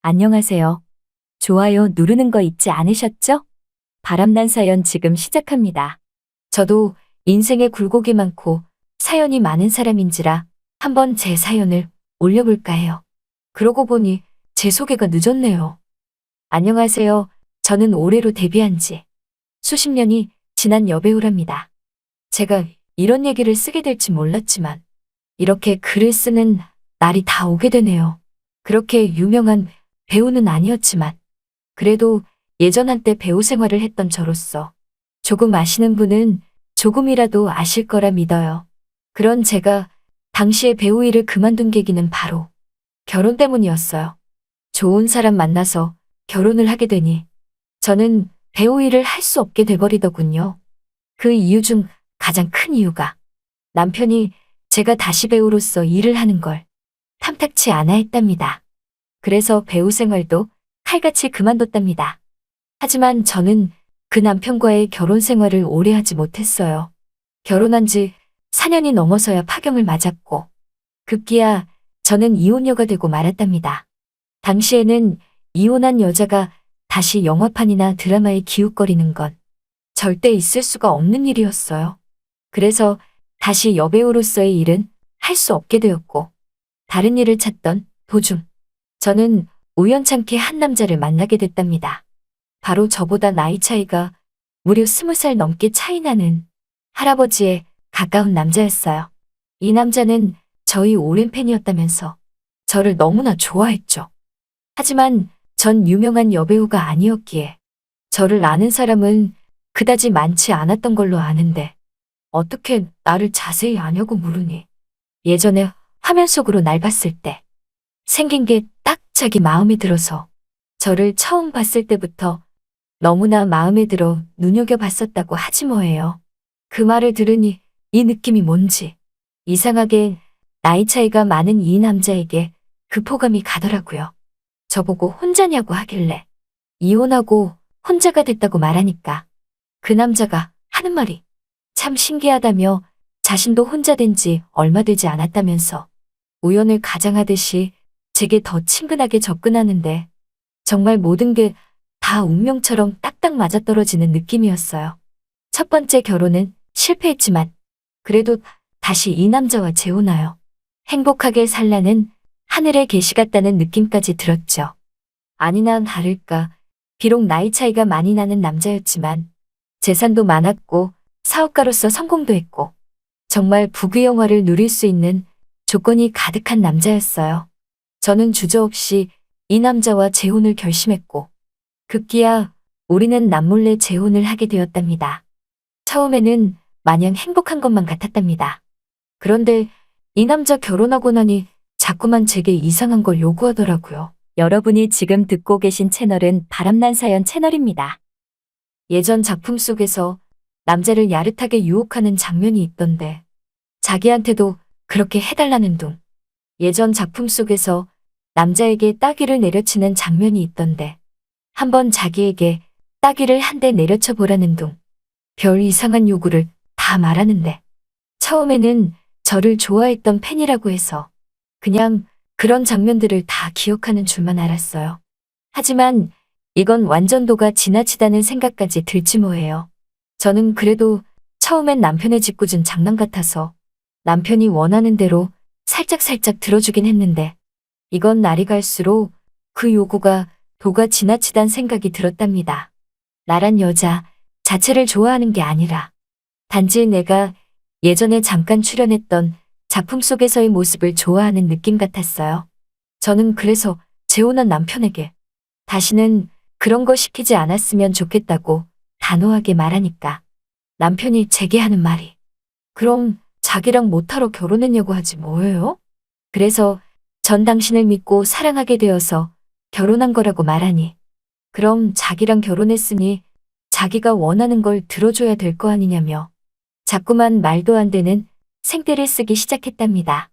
안녕하세요. 좋아요 누르는 거 잊지 않으셨죠? 바람난 사연 지금 시작합니다. 저도 인생에 굴곡이 많고 사연이 많은 사람인지라 한번 제 사연을 올려볼까 해요. 그러고 보니 제 소개가 늦었네요. 안녕하세요. 저는 올해로 데뷔한 지 수십 년이 지난 여배우랍니다. 제가 이런 얘기를 쓰게 될지 몰랐지만 이렇게 글을 쓰는 날이 다 오게 되네요. 그렇게 유명한 배우는 아니었지만 그래도 예전 한때 배우 생활을 했던 저로서 조금 아시는 분은 조금이라도 아실 거라 믿어요. 그런 제가 당시에 배우 일을 그만둔 계기는 바로 결혼 때문이었어요. 좋은 사람 만나서 결혼을 하게 되니 저는 배우 일을 할 수 없게 돼버리더군요. 그 이유 중 가장 큰 이유가 남편이 제가 다시 배우로서 일을 하는 걸 탐탁치 않아 했답니다. 그래서 배우 생활도 칼같이 그만뒀답니다. 하지만 저는 그 남편과의 결혼 생활을 오래 하지 못했어요. 결혼한 지 4년이 넘어서야 파경을 맞았고 급기야 저는 이혼녀가 되고 말았답니다. 당시에는 이혼한 여자가 다시 영화판이나 드라마에 기웃거리는 건 절대 있을 수가 없는 일이었어요. 그래서 다시 여배우로서의 일은 할 수 없게 되었고 다른 일을 찾던 도중 저는 우연찮게 한 남자를 만나게 됐답니다. 바로 저보다 나이 차이가 무려 20살 넘게 차이 나는 할아버지에 가까운 남자였어요. 이 남자는 저희 오랜 팬이었다면서 저를 너무나 좋아했죠. 하지만 전 유명한 여배우가 아니었기에 저를 아는 사람은 그다지 많지 않았던 걸로 아는데 어떻게 나를 자세히 아냐고 물으니 예전에 화면 속으로 날 봤을 때 생긴 게 딱 자기 마음에 들어서 저를 처음 봤을 때부터 너무나 마음에 들어 눈여겨봤었다고 하지 뭐예요. 그 말을 들으니 이 느낌이 뭔지 이상하게 나이 차이가 많은 이 남자에게 그 포감이 가더라고요. 저보고 혼자냐고 하길래 이혼하고 혼자가 됐다고 말하니까 그 남자가 하는 말이 참 신기하다며 자신도 혼자 된 지 얼마 되지 않았다면서 우연을 가장하듯이 제게 더 친근하게 접근하는데 정말 모든 게 다 운명처럼 딱딱 맞아떨어지는 느낌이었어요. 첫 번째 결혼은 실패했지만 그래도 다시 이 남자와 재혼하여 행복하게 살라는 하늘의 계시 같다는 느낌까지 들었죠. 아니나 다를까 비록 나이 차이가 많이 나는 남자였지만 재산도 많았고 사업가로서 성공도 했고 정말 부귀영화를 누릴 수 있는 조건이 가득한 남자였어요. 저는 주저없이 이 남자와 재혼을 결심했고 급기야 우리는 남몰래 재혼을 하게 되었답니다. 처음에는 마냥 행복한 것만 같았답니다. 그런데 이 남자 결혼하고 나니 자꾸만 제게 이상한 걸 요구하더라고요. 여러분이 지금 듣고 계신 채널은 바람난 사연 채널입니다. 예전 작품 속에서 남자를 야릇하게 유혹하는 장면이 있던데 자기한테도 그렇게 해달라는 둥. 예전 작품 속에서 남자에게 따귀를 내려치는 장면이 있던데 한번 자기에게 따귀를 한 대 내려쳐 보라는 둥. 별 이상한 요구를 다 말하는데 처음에는 저를 좋아했던 팬이라고 해서 그냥 그런 장면들을 다 기억하는 줄만 알았어요. 하지만 이건 완전도가 지나치다는 생각까지 들지 뭐예요. 저는 그래도 처음엔 남편의 짓궂은 장난 같아서 남편이 원하는 대로 살짝살짝 들어주긴 했는데 이건 날이 갈수록 그 요구가 도가 지나치단 생각이 들었답니다. 나란 여자 자체를 좋아하는 게 아니라 단지 내가 예전에 잠깐 출연했던 작품 속에서의 모습을 좋아하는 느낌 같았어요. 저는 그래서 재혼한 남편에게 다시는 그런 거 시키지 않았으면 좋겠다고 단호하게 말하니까 남편이 제게 하는 말이 그럼 자기랑 못하러 결혼했냐고 하지 뭐예요? 그래서 전 당신을 믿고 사랑하게 되어서 결혼한 거라고 말하니 그럼 자기랑 결혼했으니 자기가 원하는 걸 들어줘야 될 거 아니냐며 자꾸만 말도 안 되는 생떼를 쓰기 시작했답니다.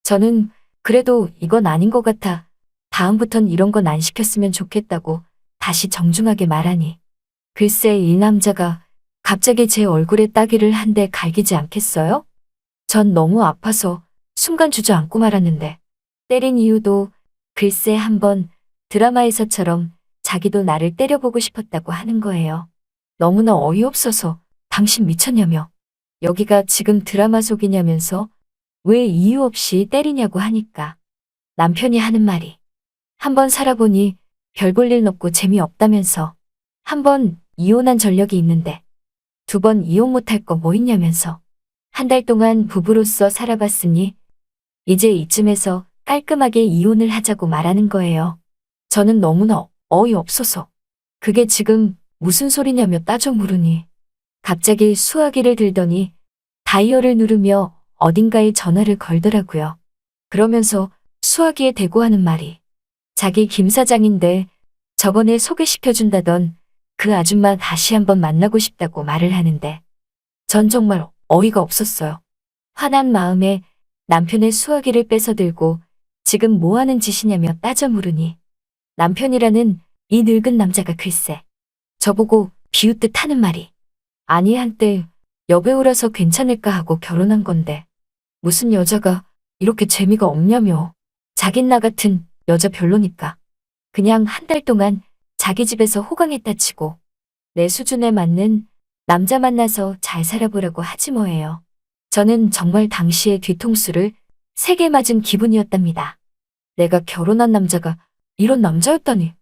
저는 그래도 이건 아닌 것 같아 다음부턴 이런 건 안 시켰으면 좋겠다고 다시 정중하게 말하니 글쎄 이 남자가 갑자기 제 얼굴에 따귀를 한 대 갈기지 않겠어요? 전 너무 아파서 순간 주저앉고 말았는데 때린 이유도 글쎄 한번 드라마에서처럼 자기도 나를 때려보고 싶었다고 하는 거예요. 너무나 어이없어서 당신 미쳤냐며. 여기가 지금 드라마 속이냐면서 왜 이유 없이 때리냐고 하니까 남편이 하는 말이 한번 살아보니 별 볼 일 없고 재미없다면서 한 번 이혼한 전력이 있는데 두 번 이혼 못할 거 뭐 있냐면서 한 달 동안 부부로서 살아봤으니 이제 이쯤에서 깔끔하게 이혼을 하자고 말하는 거예요. 저는 너무나 어이없어서 그게 지금 무슨 소리냐며 따져 물으니 갑자기 수화기를 들더니 다이얼을 누르며 어딘가에 전화를 걸더라고요. 그러면서 수화기에 대고 하는 말이 자기 김 사장인데 저번에 소개시켜준다던 그 아줌마 다시 한번 만나고 싶다고 말을 하는데 전 정말 어이가 없었어요. 화난 마음에 남편의 수화기를 뺏어 들고 지금 뭐 하는 짓이냐며 따져 물으니 남편이라는 이 늙은 남자가 글쎄 저보고 비웃듯 하는 말이 아니 한때 여배우라서 괜찮을까 하고 결혼한 건데 무슨 여자가 이렇게 재미가 없냐며 자긴 나 같은 여자 별로니까 그냥 한 달 동안 자기 집에서 호강했다 치고 내 수준에 맞는 남자 만나서 잘 살아보라고 하지 뭐예요. 저는 정말 당시의 뒤통수를 3개 맞은 기분이었답니다. 내가 결혼한 남자가 이런 남자였다니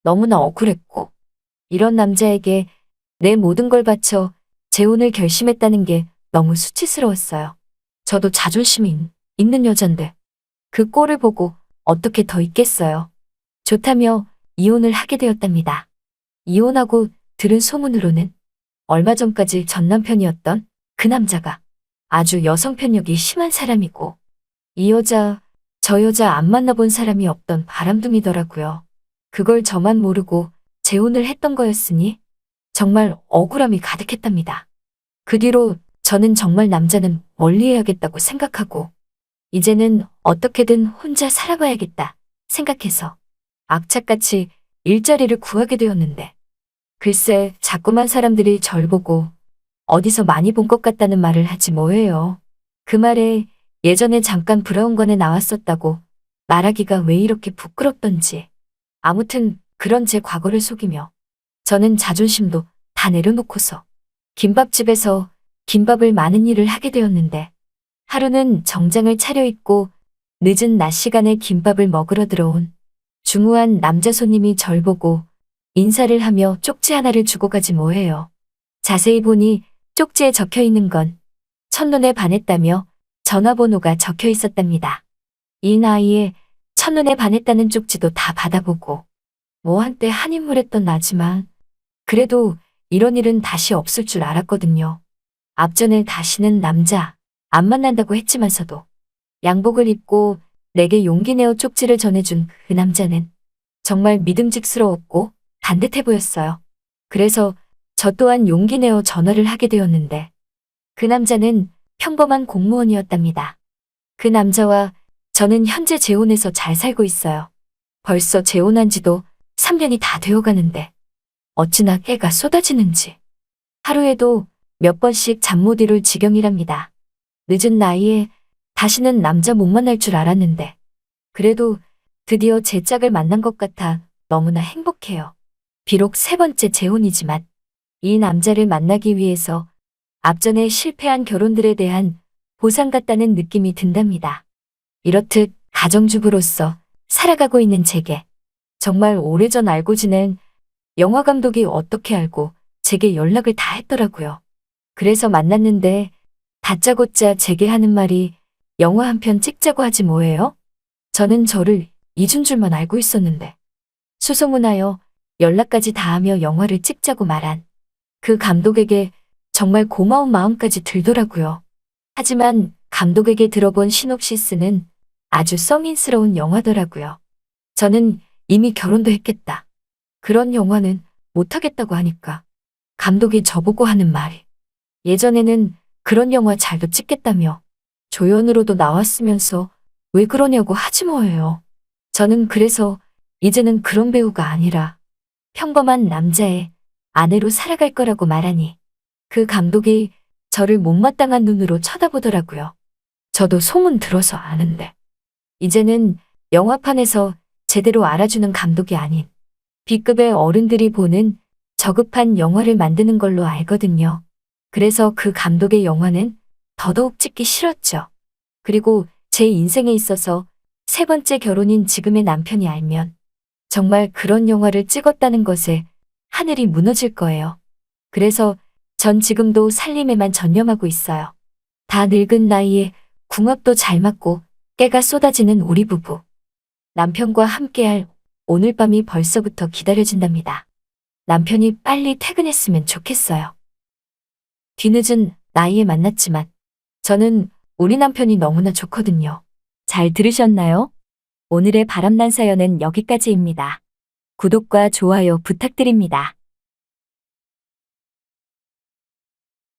너무나 억울했고 이런 남자에게 내 모든 걸 바쳐 재혼을 결심했다는 게 너무 수치스러웠어요. 저도 자존심이 있는 여잔데 그 꼴을 보고 어떻게 더 있겠어요. 좋다며 이혼을 하게 되었답니다. 이혼하고 들은 소문으로는 얼마 전까지 전 남편이었던 그 남자가 아주 여성 편력이 심한 사람이고 이 여자, 저 여자 안 만나본 사람이 없던 바람둥이더라고요. 그걸 저만 모르고 재혼을 했던 거였으니 정말 억울함이 가득했답니다. 그 뒤로 저는 정말 남자는 멀리해야겠다고 생각하고 이제는 어떻게든 혼자 살아봐야겠다 생각해서 악착같이 일자리를 구하게 되었는데 글쎄 자꾸만 사람들이 절 보고 어디서 많이 본 것 같다는 말을 하지 뭐예요. 그 말에 예전에 잠깐 브라운관에 나왔었다고 말하기가 왜 이렇게 부끄럽던지 아무튼 그런 제 과거를 속이며 저는 자존심도 다 내려놓고서 김밥집에서 김밥을 많은 일을 하게 되었는데 하루는 정장을 차려입고 늦은 낮 시간에 김밥을 먹으러 들어온 중후한 남자 손님이 절 보고 인사를 하며 쪽지 하나를 주고 가지 뭐해요. 자세히 보니 쪽지에 적혀 있는 건 첫눈에 반했다며 전화번호가 적혀 있었답니다. 이 나이에 첫눈에 반했다는 쪽지도 다 받아보고 뭐 한때 한인물했던 나지만 그래도 이런 일은 다시 없을 줄 알았거든요. 앞전에 다시는 남자 안 만난다고 했지만서도 양복을 입고 내게 용기 내어 쪽지를 전해준 그 남자는 정말 믿음직스러웠고 반듯해 보였어요. 그래서 저 또한 용기 내어 전화를 하게 되었는데 그 남자는 평범한 공무원이었답니다. 그 남자와 저는 현재 재혼해서 잘 살고 있어요. 벌써 재혼한 지도 3년이 다 되어가는데 어찌나 깨가 쏟아지는지 하루에도 몇 번씩 잠 못 이룰 지경이랍니다. 늦은 나이에 다시는 남자 못 만날 줄 알았는데 그래도 드디어 제 짝을 만난 것 같아 너무나 행복해요. 비록 3번째 재혼이지만 이 남자를 만나기 위해서 앞전에 실패한 결혼들에 대한 보상 같다는 느낌이 든답니다. 이렇듯 가정주부로서 살아가고 있는 제게 정말 오래전 알고 지낸 영화 감독이 어떻게 알고 제게 연락을 다 했더라고요. 그래서 만났는데 다짜고짜 제게 하는 말이 영화 한 편 찍자고 하지 뭐예요? 저는 저를 잊은 줄만 알고 있었는데 수소문하여 연락까지 다 하며 영화를 찍자고 말한 그 감독에게 정말 고마운 마음까지 들더라고요. 하지만 감독에게 들어본 시놉시스는 아주 성인스러운 영화더라고요. 저는 이미 결혼도 했겠다. 그런 영화는 못하겠다고 하니까 감독이 저보고 하는 말이 예전에는 그런 영화 잘도 찍겠다며 조연으로도 나왔으면서 왜 그러냐고 하지 뭐예요. 저는 그래서 이제는 그런 배우가 아니라 평범한 남자의 아내로 살아갈 거라고 말하니 그 감독이 저를 못마땅한 눈으로 쳐다보더라고요. 저도 소문 들어서 아는데 이제는 영화판에서 제대로 알아주는 감독이 아닌 B급의 어른들이 보는 저급한 영화를 만드는 걸로 알거든요. 그래서 그 감독의 영화는 더더욱 찍기 싫었죠. 그리고 제 인생에 있어서 세 번째 결혼인 지금의 남편이 알면 정말 그런 영화를 찍었다는 것에 하늘이 무너질 거예요. 그래서 전 지금도 살림에만 전념하고 있어요. 다 늙은 나이에 궁합도 잘 맞고 깨가 쏟아지는 우리 부부. 남편과 함께할 오늘 밤이 벌써부터 기다려진답니다. 남편이 빨리 퇴근했으면 좋겠어요. 뒤늦은 나이에 만났지만 저는 우리 남편이 너무나 좋거든요. 잘 들으셨나요? 오늘의 바람난 사연은 여기까지입니다. 구독과 좋아요 부탁드립니다.